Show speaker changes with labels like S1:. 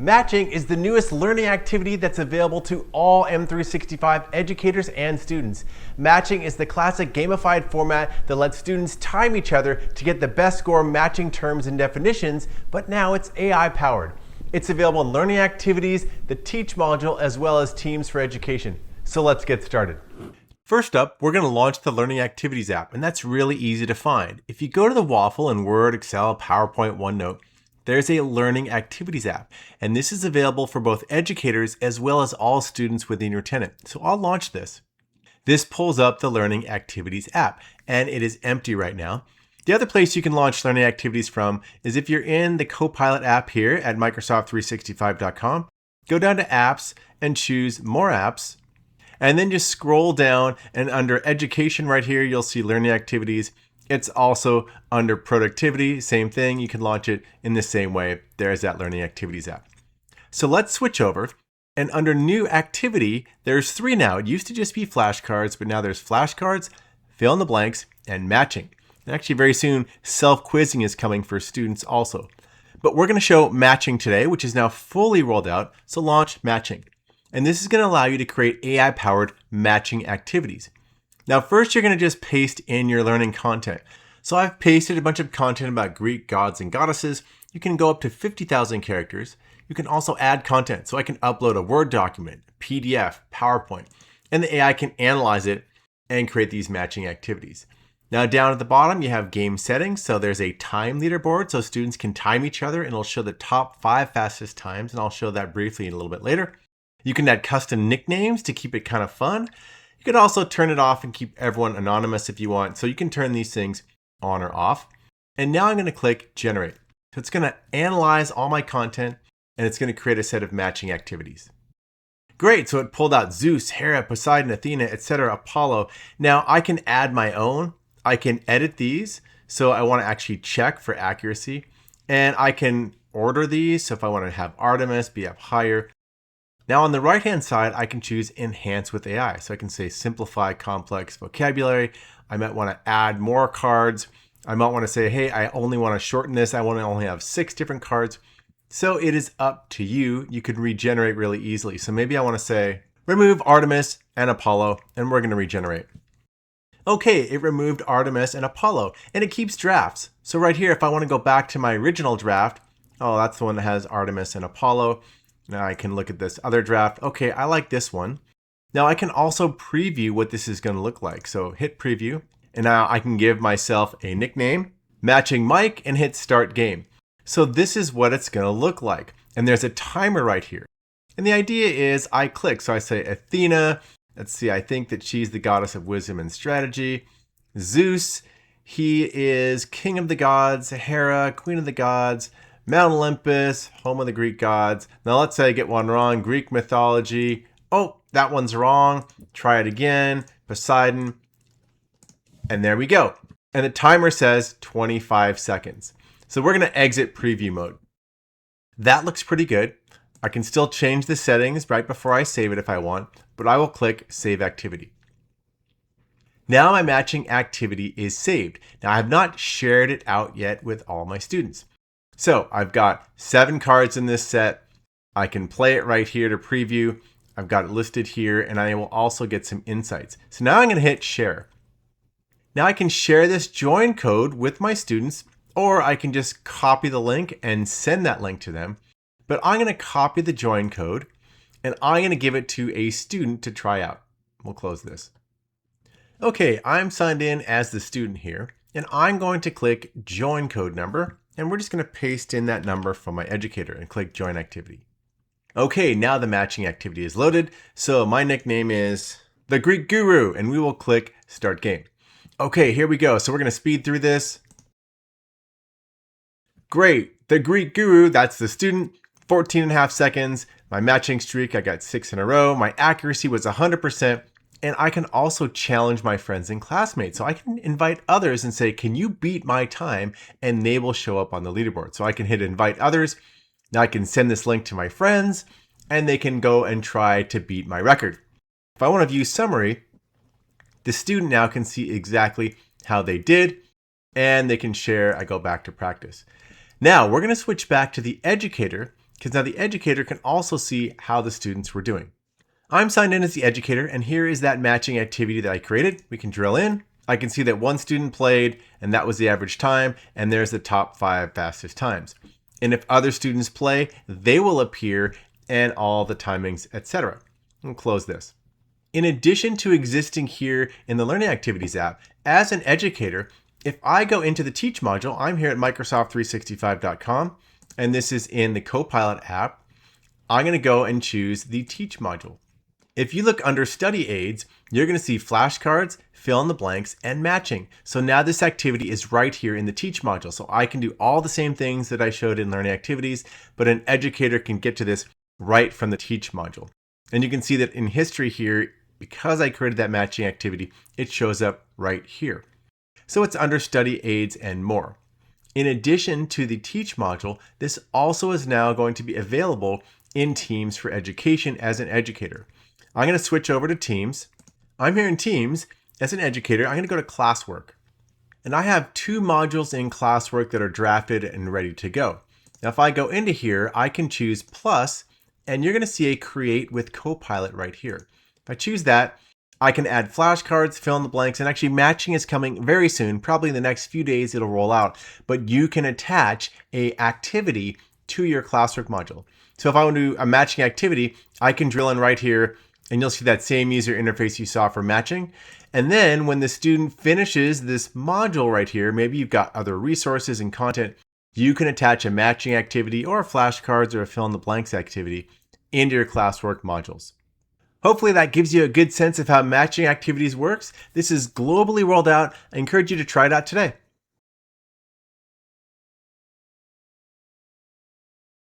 S1: Matching is the newest learning activity that's available to all M365 educators and students. Matching is the classic gamified format that lets students time each other to get the best score matching terms and definitions, but now it's AI powered. It's available in learning activities, the Teach module, as well as Teams for Education. So let's get started. First up, we're going to launch the Learning Activities app, and that's really easy to find. If you go to the waffle in Word, Excel, PowerPoint, OneNote, there's a Learning Activities app, and this is available for both educators as well as all students within your tenant. So I'll launch this. This pulls up the Learning Activities app, and it is empty right now. The other place you can launch Learning Activities from is if you're in the Copilot app here at Microsoft365.com, go down to Apps and choose More Apps, and then just scroll down, and under Education right here, you'll see Learning Activities. It's also under Productivity, same thing. You can launch it in the same way. There's that Learning Activities app. So let's switch over. And under New Activity, there's 3 now. It used to just be flashcards, but now there's flashcards, fill in the blanks, and matching. And actually very soon, self-quizzing is coming for students also. But we're going to show matching today, which is now fully rolled out. So launch matching. And this is going to allow you to create AI-powered matching activities. Now, first, you're going to just paste in your learning content. So I've pasted a bunch of content about Greek gods and goddesses. You can go up to 50,000 characters. You can also add content. So I can upload a Word document, PDF, PowerPoint, and the AI can analyze it and create these matching activities. Now, down at the bottom, you have game settings. So there's a time leaderboard so students can time each other, and it'll show the top 5 fastest times. And I'll show that briefly in a little bit later. You can add custom nicknames to keep it kind of fun. You can also turn it off and keep everyone anonymous if you want. So you can turn these things on or off. And now I'm going to click Generate. So it's going to analyze all my content, and it's going to create a set of matching activities. Great, so it pulled out Zeus, Hera, Poseidon, Athena, etc., Apollo. Now I can add my own. I can edit these. So I want to actually check for accuracy. And I can order these. So if I want to have Artemis be up higher. Now on the right-hand side, I can choose Enhance with AI. So I can say Simplify Complex Vocabulary. I might want to add more cards. I might want to say, hey, I only want to shorten this. I want to only have 6 different cards. So it is up to you. You can regenerate really easily. So maybe I want to say, remove Artemis and Apollo, and we're going to regenerate. Okay, it removed Artemis and Apollo, and it keeps drafts. So right here, if I want to go back to my original draft, oh, that's the one that has Artemis and Apollo. Now I can look at this other draft. Okay, I like this one. Now I can also preview what this is going to look like. So hit preview, and now I can give myself a nickname, matching Mike, and hit start game. So this is what it's going to look like. And there's a timer right here. And the idea is I click. So I say Athena. Let's see, I think that she's the goddess of wisdom and strategy. Zeus, he is king of the gods. Hera, queen of the gods. Mount Olympus, home of the Greek gods. Now let's say I get one wrong. Greek mythology. Oh, that one's wrong. Try it again. Poseidon. And there we go. And the timer says 25 seconds. So we're going to exit preview mode. That looks pretty good. I can still change the settings right before I save it if I want, but I will click Save Activity. Now my matching activity is saved. Now I have not shared it out yet with all my students. So I've got 7 cards in this set. I can play it right here to preview. I've got it listed here, and I will also get some insights. So now I'm going to hit share. Now I can share this join code with my students, or I can just copy the link and send that link to them. But I'm going to copy the join code, and I'm going to give it to a student to try out. We'll close this. Okay, I'm signed in as the student here, and I'm going to click join code number. And we're just going to paste in that number from my educator and click Join Activity. Okay, now the matching activity is loaded. So my nickname is the Greek Guru, and we will click Start Game. Okay, here we go. So we're going to speed through this. Great. The Greek Guru, that's the student, 14.5 seconds. My matching streak, I got 6 in a row. My accuracy was 100%. And I can also challenge my friends and classmates. So I can invite others and say, can you beat my time? And they will show up on the leaderboard. So I can hit invite others. Now I can send this link to my friends, and they can go and try to beat my record. If I want to view summary, the student now can see exactly how they did, and they can share. I go back to practice. Now we're going to switch back to the educator, because now the educator can also see how the students were doing. I'm signed in as the educator, and here is that matching activity that I created. We can drill in. I can see that one student played, and that was the average time, and there's the top 5 fastest times. And if other students play, they will appear, and all the timings, etc. We'll close this. In addition to existing here in the Learning Activities app, as an educator, if I go into the Teach module, I'm here at Microsoft365.com, and this is in the Copilot app. I'm going to go and choose the Teach module. If you look under Study Aids, you're going to see flashcards, fill in the blanks, and matching. So now this activity is right here in the Teach module. So I can do all the same things that I showed in Learning Activities, but an educator can get to this right from the Teach module. And you can see that in history here, because I created that matching activity, it shows up right here. So it's under Study Aids and more. In addition to the Teach module, this also is now going to be available in Teams for Education as an educator. I'm going to switch over to Teams. I'm here in Teams as an educator. I'm going to go to Classwork. And I have 2 modules in Classwork that are drafted and ready to go. Now, if I go into here, I can choose Plus, and you're going to see a Create with Copilot right here. If I choose that, I can add flashcards, fill in the blanks, and actually matching is coming very soon. Probably in the next few days it'll roll out. But you can attach an activity to your Classwork module. So if I want to do a matching activity, I can drill in right here, and you'll see that same user interface you saw for matching. And then when the student finishes this module right here, maybe you've got other resources and content, you can attach a matching activity or flashcards or a fill in the blanks activity into your Classwork modules. Hopefully that gives you a good sense of how matching activities works. This is globally rolled out. I encourage you to try it out today.